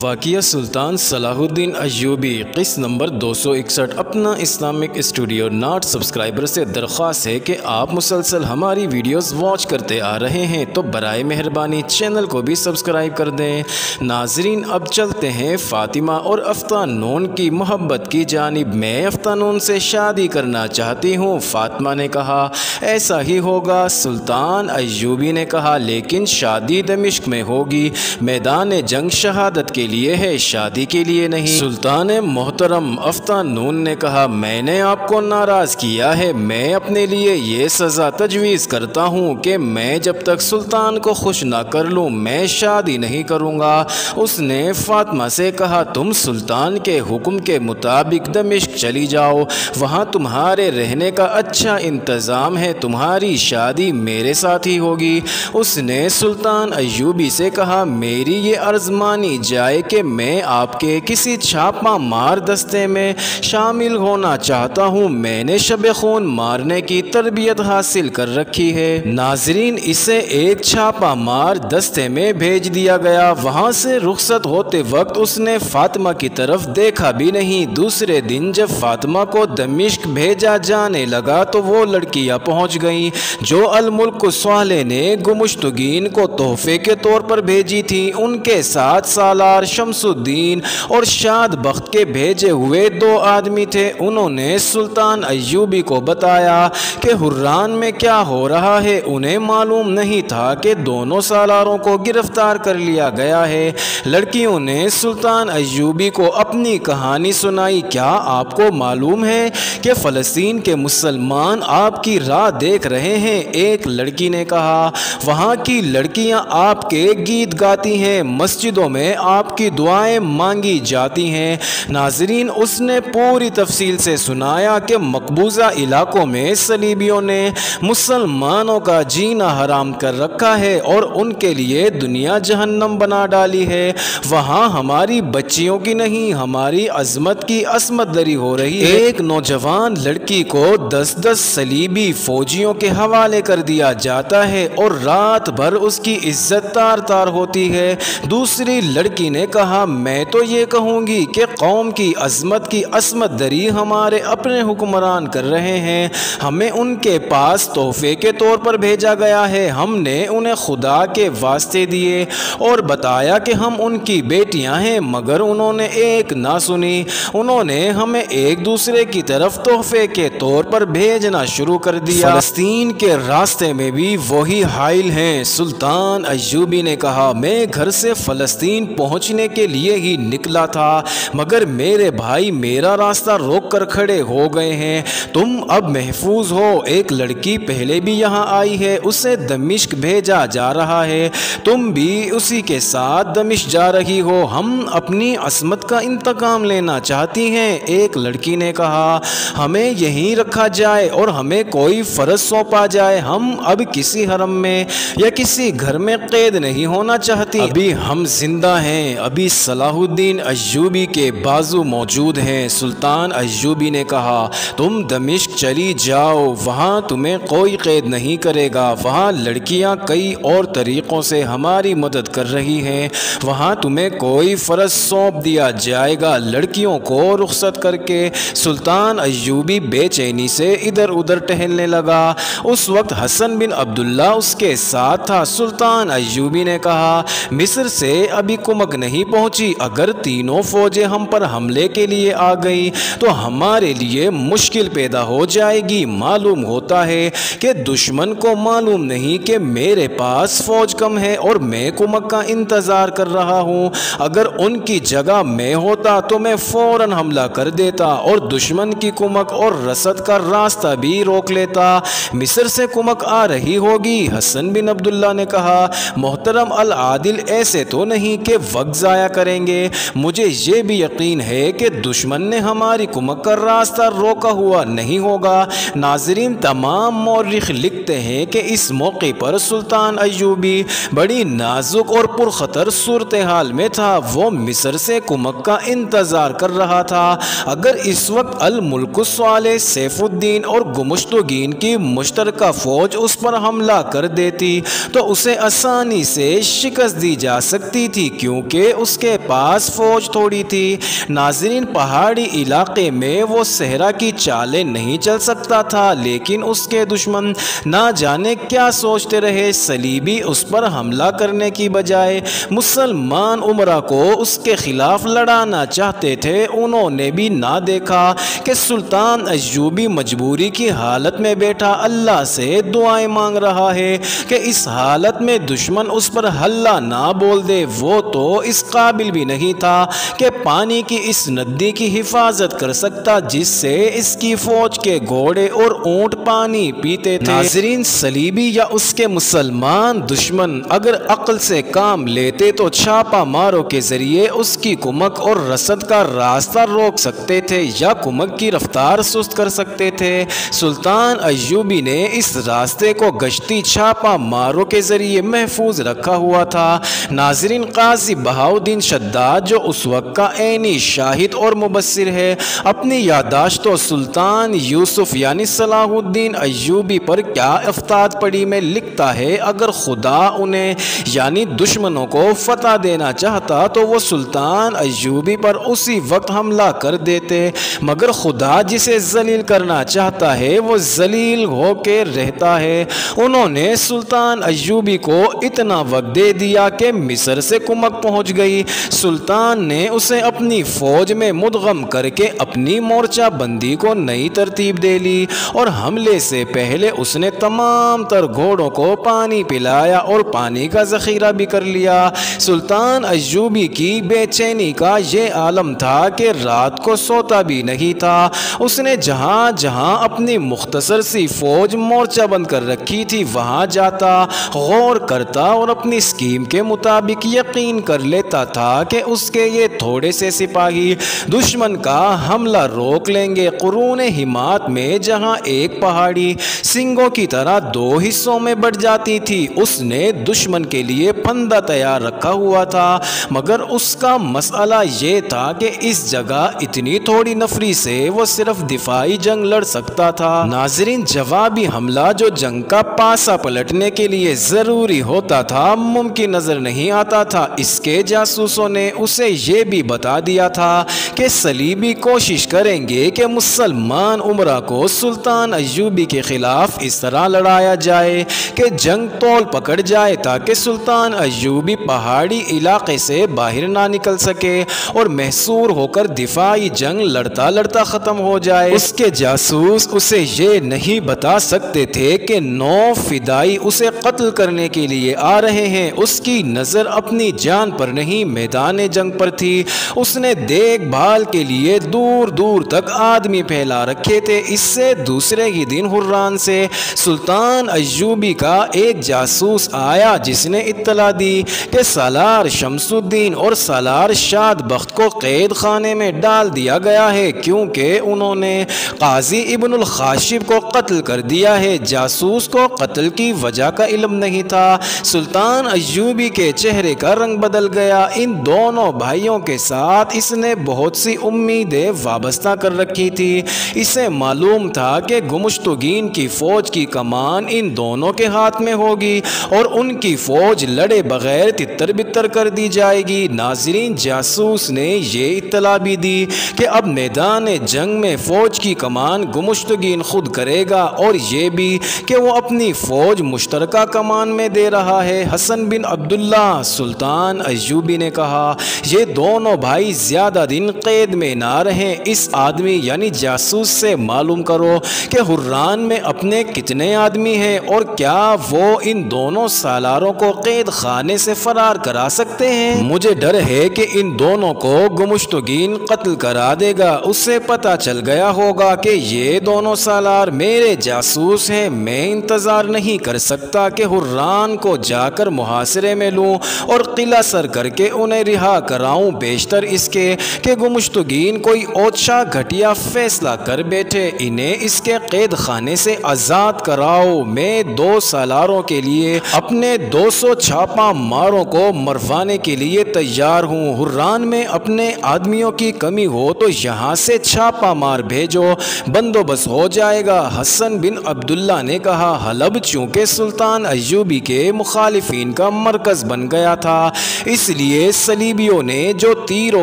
واقعہ سلطان صلاح الدین ایوبی قسط نمبر 261۔ اپنا اسلامک اسٹوڈیو ناٹ سبسکرائبر سے درخواست ہے کہ آپ مسلسل ہماری ویڈیوز واچ کرتے آ رہے ہیں تو برائے مہربانی چینل کو بھی سبسکرائب کر دیں۔ ناظرین، اب چلتے ہیں فاطمہ اور افتانون کی محبت کی جانب۔ میں افتانون سے شادی کرنا چاہتی ہوں، فاطمہ نے کہا۔ ایسا ہی ہوگا، سلطان ایوبی نے کہا، لیکن شادی دمشق میں ہوگی۔ میدان جنگ شہادت کے لیے ہے، شادی کے لیے نہیں۔ سلطان محترم، افتانون نے کہا، میں نے آپ کو ناراض کیا ہے۔ میں اپنے لیے یہ سزا تجویز کرتا ہوں کہ میں جب تک سلطان کو خوش نہ کر لوں میں شادی نہیں کروں گا۔ اس نے فاطمہ سے کہا، تم سلطان کے حکم کے مطابق دمشق چلی جاؤ، وہاں تمہارے رہنے کا اچھا انتظام ہے، تمہاری شادی میرے ساتھ ہی ہوگی۔ اس نے سلطان ایوبی سے کہا، میری یہ عرض مانی جائے کہ میں آپ کے کسی چھاپہ مار دستے میں شامل ہونا چاہتا ہوں۔ میں نے شب خون مارنے کی تربیت حاصل کر رکھی ہے۔ ناظرین، اسے ایک چھاپہ مار دستے میں بھیج دیا گیا۔ وہاں سے رخصت ہوتے وقت اس نے فاطمہ کی طرف دیکھا بھی نہیں۔ دوسرے دن جب فاطمہ کو دمشق بھیجا جانے لگا تو وہ لڑکیاں پہنچ گئیں جو الملک صالح نے گمشتگین کو تحفے کے طور پر بھیجی تھی۔ ان کے ساتھ سالار شمس الدین اور شاد بخت کے بھیجے ہوئے 2 آدمی تھے۔ انہوں نے سلطان ایوبی کو بتایا کہ حران میں کیا ہو رہا ہے۔ انہیں معلوم نہیں تھا کہ دونوں سالاروں کو گرفتار کر لیا گیا ہے۔ لڑکیوں نے سلطان ایوبی کو اپنی کہانی سنائی۔ کیا آپ کو معلوم ہے کہ فلسطین کے مسلمان آپ کی راہ دیکھ رہے ہیں؟ ایک لڑکی نے کہا، وہاں کی لڑکیاں آپ کے گیت گاتی ہیں، مسجدوں میں آپ کی دعائیں مانگی جاتی ہیں۔ ناظرین، اس نے پوری تفصیل سے سنایا کہ مقبوضہ علاقوں میں صلیبیوں نے مسلمانوں کا جینا حرام کر رکھا ہے اور ان کے لیے دنیا جہنم بنا ڈالی ہے۔ وہاں ہماری بچیوں کی نہیں، ہماری عظمت کی عصمت دری ہو رہی ہے۔ ایک نوجوان لڑکی کو 10 صلیبی فوجیوں کے حوالے کر دیا جاتا ہے اور رات بھر اس کی عزت تار تار ہوتی ہے۔ دوسری لڑکی نے کہا، میں تو یہ کہوں گی کہ قوم کی عظمت کی عصمت دری ہمارے اپنے حکمران کر رہے ہیں۔ ہمیں ان کے پاس تحفے کے طور پر بھیجا گیا ہے۔ ہم نے انہیں خدا کے واسطے دیے اور بتایا کہ ہم ان کی بیٹیاں ہیں، مگر انہوں نے ایک نہ سنی۔ انہوں نے ہمیں ایک دوسرے کی طرف تحفے کے طور پر بھیجنا شروع کر دیا۔ فلسطین کے راستے میں بھی وہی حائل ہیں۔ سلطان ایوبی نے کہا، میں گھر سے فلسطین پہنچنے کے لیے ہی نکلا تھا، مگر میرے بھائی میرا راستہ روک کر کھڑے ہو گئے ہیں۔ تم اب محفوظ ہو۔ ایک لڑکی پہلے بھی یہاں آئی ہے، اسے دمشق بھیجا جا رہا ہے، تم بھی اسی کے ساتھ دمشق جا رہی ہو۔ ہم اپنی عصمت کا انتقام لینا چاہتی ہیں۔ ایک لڑکی نے کہا، ہمیں یہیں رکھا جائے اور ہمیں کوئی فرض سونپا جائے۔ ہم اب کسی حرم میں یا کسی گھر میں قید نہیں ہونا چاہتی۔ ابھی ہم زندہ ہیں، ابھی صلاح الدین ایوبی کے بازو موجود ہیں۔ سلطان ایوبی نے کہا، تم دمشق چلی جاؤ، وہاں تمہیں کوئی قید نہیں کرے گا۔ وہاں لڑکیاں کئی اور طریقوں سے ہماری مدد کر رہی ہیں، وہاں تمہیں کوئی فرض سونپ دیا جائے گا۔ لڑکیوں کو رخصت کر کے سلطان ایوبی بے چینی سے ادھر ادھر ٹہلنے لگا۔ اس وقت حسن بن عبداللہ اس کے ساتھ تھا۔ سلطان ایوبی نے کہا، مصر سے ابھی کمک نہیں پہنچی، اگر تینوں فوجیں ہم پر حملے کے لیے آ گئی تو ہمارے لیے مشکل پیدا ہو جائے گی۔ معلوم ہوتا ہے کہ دشمن کو معلوم نہیں کہ میرے پاس فوج کم ہے اور میں کمک کا انتظار کر رہا ہوں۔ اگر ان کی جگہ میں ہوتا تو میں فوراً حملہ کر دیتا اور دشمن کی کمک اور رسد کا راستہ بھی روک لیتا۔ مصر سے کمک آ رہی ہوگی۔ حسن بن عبداللہ نے کہا، محترم العادل، ایسے تو نہیں کہ وقت ضائع کریں گے۔ مجھے یہ بھی یقین ہے کہ دشمن نے ہماری کمک کا راستہ روکا ہوا نہیں ہوگا۔ ناظرین، تمام مورخ لکھتے ہیں کہ اس موقع پر سلطان ایوبی بڑی نازک اور پرخطر صورتحال میں تھا۔ وہ مصر سے کمک کا انتظار کر رہا تھا۔ اگر اس وقت الملک صالح، سیف الدین اور گمشتگین کی مشترکہ فوج اس پر حملہ کر دیتی تو اسے آسانی سے شکست دی جا سکتی تھی، کیونکہ اس کے پاس فوج تھوڑی تھی۔ ناظرین، پہاڑی علاقے میں وہ صحرا کی چالیں نہیں چل سکتا تھا، لیکن اس کے دشمن نہ جانے کیا سوچتے رہے۔ صلیبی اس پر حملہ کرنے کی بجائے مسلمان امراء کو اس کے خلاف لڑانا چاہتے تھے۔ انہوں نے بھی نہ دیکھا کہ سلطان ایوبی مجبوری کی حالت میں بیٹھا اللہ سے دعائیں مانگ رہا ہے کہ اس حالت میں دشمن اس پر حلہ نہ بول دے۔ وہ تو اس قابل بھی نہیں تھا کہ پانی کی اس ندی کی حفاظت کر سکتا جس سے اس کی فوج کے گھوڑے اور اونٹ پانی پیتے تھے۔ ناظرین، صلیبی یا اس کے مسلمان دشمن اگر عقل سے کام لیتے تو چھاپا ماروں کے ذریعے اس کی کمک اور رسد کا راستہ روک سکتے تھے یا کمک کی رفتار سست کر سکتے تھے۔ سلطان ایوبی نے اس راستے کو گشتی چھاپا ماروں کے ذریعے محفوظ رکھا ہوا تھا۔ ناظرین، قاضی بہاؤالدین شداد جو اس وقت کا عینی شاہد اور مبصر ہے، اپنی یادداشتوں سلطان یوسف یعنی صلاح الدین ایوبی پر کیا افتاد پڑی میں لکھتا ہے، اگر خدا انہیں یعنی دشمنوں کو فتح دینا چاہتا تو وہ سلطان ایوبی پر اسی وقت حملہ کر دیتے، مگر خدا جسے ذلیل کرنا چاہتا ہے وہ ذلیل ہو کے رہتا ہے۔ انہوں نے سلطان ایوبی کو اتنا وقت دے دیا کہ مصر سے کمک پہنچ گئی۔ سلطان نے اسے اپنی فوج میں مدغم کر کے اپنی مورچہ بندی کو نئی ترتیب دے لی اور حملے سے پہلے اس نے تمام تر گھوڑوں کو پانی پلایا اور پانی کا ذخیرہ بھی کر لیا۔ سلطان ایوبی کی بے چینی کا یہ عالم تھا کہ رات کو سوتا بھی نہیں تھا۔ اس نے جہاں جہاں اپنی مختصر سی فوج مورچہ بند کر رکھی تھی وہاں جاتا، غور کرتا اور اپنی اسکیم کے مطابق یقین کر لیتا تھا کہ اس کے یہ تھوڑے سے سپاہی دشمن کا حملہ روک لیں گے۔ قرون حمات میں جہاں ایک پہاڑی سنگوں کی طرح دو حصوں میں بٹ جاتی تھی، اس نے دشمن کے لیے پھندا تیار رکھا ہوا تھا، مگر اس کا مسئلہ یہ تھا کہ اس جگہ اتنی تھوڑی نفری سے وہ صرف دفاعی جنگ لڑ سکتا تھا۔ ناظرین، جوابی حملہ جو جنگ کا پاسا پلٹنے کے لیے ضروری ہوتا تھا ممکن نظر نہیں آتا تھا۔ اس کے جاسوسوں نے اسے یہ بھی بتا دیا تھا کہ صلیبی کوشش کریں گے کہ مسلمان امراء کو سلطان ایوبی کے خلاف اس طرح لڑایا جائے کہ جنگ طول پکڑ جائے تاکہ سلطان ایوبی پہاڑی علاقے سے باہر نہ نکل سکے اور محصور ہو کر دفاعی جنگ لڑتا لڑتا ختم ہو جائے۔ اس کے جاسوس اسے یہ نہیں بتا سکتے تھے کہ 9 فدائی اسے قتل کرنے کے لیے آ رہے ہیں۔ اس کی نظر اپنی جان پر نہیں میدان جنگ پر تھی۔ اس نے دیکھ بھال کے لیے دور دور تک آدمی پھیلا رکھے تھے۔ اس سے دوسرے ہی دن حران سے سلطان ایوبی کا ایک جاسوس آیا جس نے اطلاع دی کہ سالار شمس الدین اور سالار شاد بخت کو قید خانے میں ڈال دیا گیا ہے کیونکہ انہوں نے قاضی ابن الخاشب کو قتل کر دیا ہے۔ جاسوس کو قتل کی وجہ کا علم نہیں تھا۔ سلطان ایوبی کے چہرے کا رنگ بدل گیا۔ ان دونوں بھائیوں کے ساتھ اس نے بہت سی امیدیں وابستہ کر رکھی تھی۔ اسے معلوم تھا کہ گمشتگین کی فوج کی کمان ان دونوں کے ہاتھ میں ہوگی اور ان کی فوج لڑے بغیر تتر بتر کر دی جائے گی۔ ناظرین، جاسوس نے یہ اطلاع بھی دی کہ اب میدان جنگ میں فوج کی کمان گمشتگین خود کرے گا اور یہ بھی کہ وہ اپنی فوج مشترکہ کمان میں دے رہا ہے۔ حسن بن عبداللہ سلطان ایوبی نے کہا، یہ دونوں بھائی زیادہ دن قید میں نہ رہیں۔ اس آدمی یعنی جاسوس سے معلوم کرو کہ حران میں اپنے کتنے آدمی ہیں اور کیا وہ ان دونوں سالاروں کو قید خانے سے فرار کرا سکتے ہیں۔ مجھے ڈر ہے کہ ان دونوں کو گمشتگین قتل کرا دے گا۔ اس سے پتہ چل گیا ہوگا کہ یہ دونوں سالار میرے جاسوس ہیں۔ میں انتظار نہیں کر سکتا کہ حران کو جا کر محاصرے میں لوں اور قلعہ سر کر کے انہیں رہا کراؤں۔ بیشتر اس کے کہ گمشتگین کوئی اوچھا گھٹیا فیصلہ کر بیٹھے، انہیں اس کے قید خانے سے آزاد کراؤ، میں 2 سالاروں کے لیے اپنے 200 چھاپا ماروں کو مروانے کے لیے تیار ہوں۔ حران میں اپنے آدمیوں کی کمی ہو تو یہاں سے چھاپا مار بھیجو، بندوبست ہو جائے گا۔ حسن بن عبداللہ نے کہا، حلب چونکہ سلطان ایوبی کے مخالفین کا مرکز بن گیا تھا، اس لیے صلیبیوں نے جو تیر و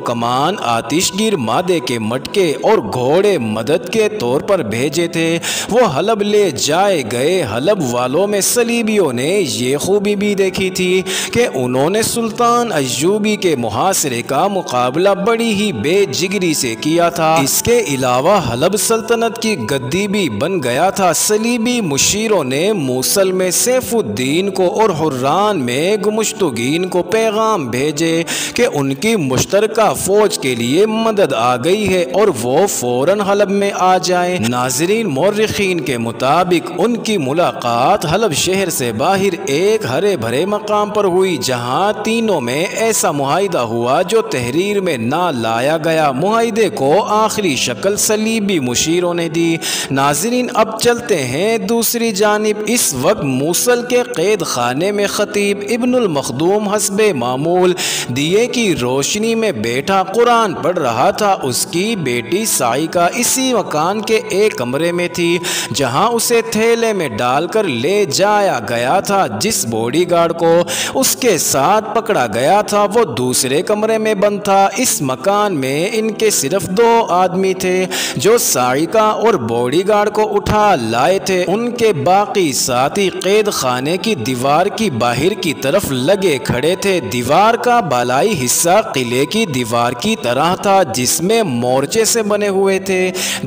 کمان، آتش گیر مادے کے مٹکے اور گھوڑے مدد کے طور پر بھیجے تھے وہ حلب لے جائے گئے۔ حلب والوں میں صلیبیوں نے یہ خوبی بھی دیکھی تھی کہ انہوں نے سلطان ایوبی کے محاصرے کا مقابلہ بڑی ہی بے جگری سے کیا تھا۔ اس کے علاوہ حلب سلطنت کی گدی بھی بن گیا تھا۔ صلیبی مشیروں نے موصل میں سیف الدین کو اور حران میں گمشتگین کو پیغام بھیجے کہ ان کی مشترکہ فوج کے لیے مدد آ گئی ہے اور وہ فوراً حلب میں آ جائیں۔ ناظرین، مورخین کے مطابق ان کی ملاقات حلب شہر سے باہر ایک ہرے بھرے مقام پر ہوئی، جہاں تینوں میں ایسا معاہدہ ہوا جو تحریر میں نہ لایا گیا۔ معاہدے کو آخری شکل صلیبی مشیروں نے دی۔ ناظرین، اب چلتے ہیں دوسری جانب۔ اس وقت موصل کے قید خانے میں خطیب ابن المخدوم حسب معمول دیے کی روشنی میں بیٹھا قرآن پڑھ رہا تھا۔ اس کی بیٹی سائقہ اسی مکان کے ایک کمرے میں تھی جہاں اسے تھیلے میں ڈال کر لے جایا گیا تھا۔ جس باڈی گارڈ کو اس کے ساتھ پکڑا گیا تھا وہ دوسرے کمرے میں بند تھا۔ اس مکان میں ان کے صرف 2 آدمی تھے جو سائقہ اور باڈی گارڈ کو اٹھا لائے تھے۔ ان کے باقی ساتھی قید خانے کی دیوار کی باہر کی طرف لگے کھڑے تھے۔ دیوار کا بالائی حصہ قلعے کی دیوار کی طرح تھا جس میں مورچے سے بنے ہوئے تھے۔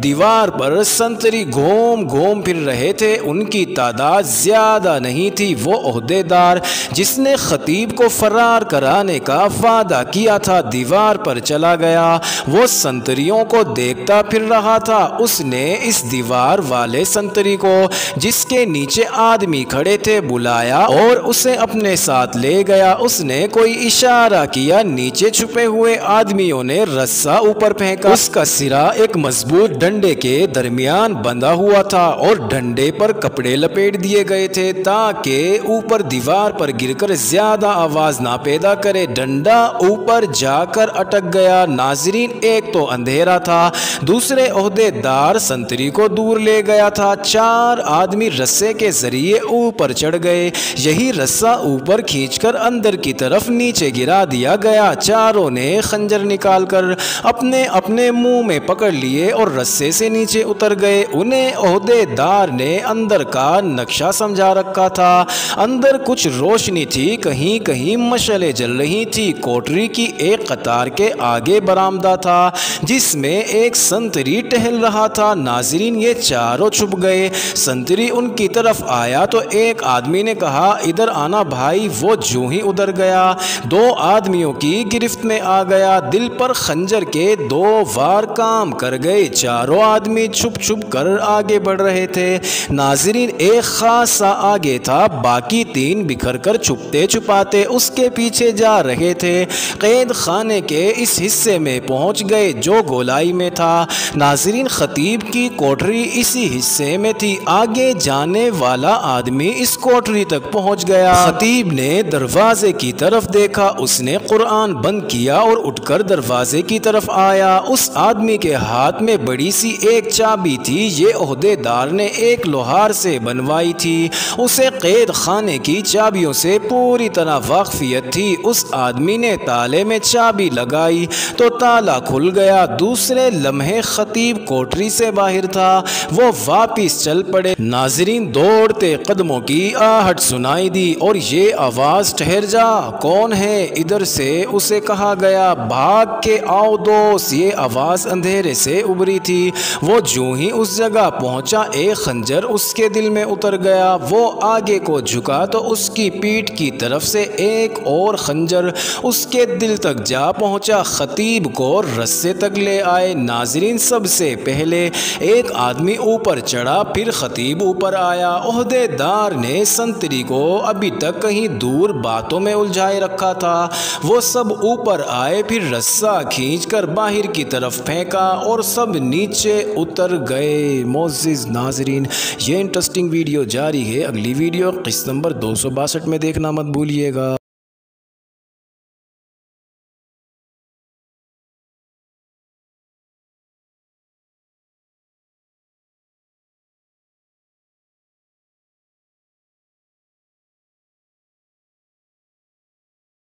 دیوار پر سنتری گھوم گھوم پھر رہے تھے، ان کی تعداد زیادہ نہیں تھی۔ وہ عہدے دار جس نے خطیب کو فرار کرانے کا وعدہ کیا تھا دیوار پر چلا گیا، وہ سنتریوں کو دیکھتا پھر رہا تھا۔ اس نے اس دیوار والے سنتری کو جس کے نیچے آدمی کھڑے تھے بلایا اور اسے اپنے ساتھ لے گیا۔ اس نے کوئی اشارہ کیا، نیچے چھپے ہوئے آدمیوں نے رسا اوپر پھینکا۔ اس کا سرا ایک مضبوط ڈنڈے کے درمیان بندھا ہوا تھا اور ڈنڈے پر کپڑے لپیٹ دیے گئے تھے تاکہ اوپر دیوار پر گر کر زیادہ آواز نہ پیدا کرے۔ ڈنڈا اوپر جا کر اٹک گیا۔ ناظرین، ایک تو اندھیرا تھا، دوسرے عہدے دار سنتری کو دور لے گیا تھا۔ 4 آدمی رسے کے ذریعے اوپر چڑھ گئے۔ یہی رسا اوپر کھینچ کر اندر کی طرف نیچے گرا دیا گیا۔ چاروں نے خنجر نکال کر اپنے اپنے منہ میں پکڑ لیے اور رسے سے نیچے اتر گئے۔ انہیں عہدے دار نے اندر کا نقشہ سمجھا رکھا تھا۔ اندر کچھ روشنی تھی، کہیں کہیں مشعلیں جل رہی تھی۔ کوٹری کی ایک قطار کے آگے برآمدہ تھا جس میں ایک سنتری ٹہل رہا تھا۔ ناظرین، یہ چاروں چھپ گئے۔ سنتری ان کی طرف آیا تو ایک آدمی نے کہا، ادھر آنا بھائی۔ وہ جو ہی ادھر گیا 2 آدمیوں کی گرفت میں آ گیا۔ دل پر خنجر کے 2 وار کام کر گئے۔ چاروں آدمی چھپ چھپ کر آگے بڑھ رہے تھے۔ ناظرین، ایک خاصا آگے تھا، باقی 3 بکھر کر چھپتے چھپاتے اس کے پیچھے جا رہے تھے۔ قید خانے کے اس حصے میں پہنچ گئے جو گولائی میں تھا۔ ناظرین، خطیب کی کوٹری اسی حصے میں تھی۔ آگے جانے والا آدمی اس کوٹری تک پہنچ گیا۔ خطیب نے دروازے کی طرف دیکھا، اس نے قرآن بند کیا اور اٹھ کر دروازے کی طرف آیا۔ اس آدمی کے ہاتھ میں بڑی سی ایک چابی تھی، یہ عہدے دار نے ایک لوہار سے بنوائی تھی۔ اسے قید خانے کی چابیوں سے پوری طرح واقفیت تھی۔ اس آدمی نے تالے میں چابی لگائی تو تالا کھل گیا۔ دوسرے لمحے خطیب کوٹری سے باہر تھا۔ وہ واپس چل پڑے۔ ناظرین، دوڑتے قدموں کی آہٹ سنائی دی اور یہ آواز، ٹھہر جا، کون ہے؟ ادھر سے اسے کہا گیا۔ بھاگ کے آؤ دوست، یہ آواز اندھیرے سے ابھری تھی۔ وہ جو ہی اس جگہ پہنچا ایک خنجر اس کے دل میں اتر گیا۔ وہ آگے کو جھکا تو اس کی پیٹھ کی طرف سے ایک اور خنجر اس کے دل تک جا پہنچا۔ خطیب کو رسے تک لے آئے۔ ناظرین، سب سے پہلے ایک آدمی اوپر چڑھا، پھر خطیب اوپر آیا۔ عہدے دار نے سنتری کو ابھی تک کہیں دور باتوں میں الجھائے رکھا تھا۔ وہ سب اوپر آئے، پھر رسہ کھینچ کھینچ کر باہر کی طرف پھینکا اور سب نیچے اتر گئے۔ معزز ناظرین، یہ انٹرسٹنگ ویڈیو جاری ہے، اگلی ویڈیو قسط نمبر 262 میں دیکھنا مت بھولیے گا۔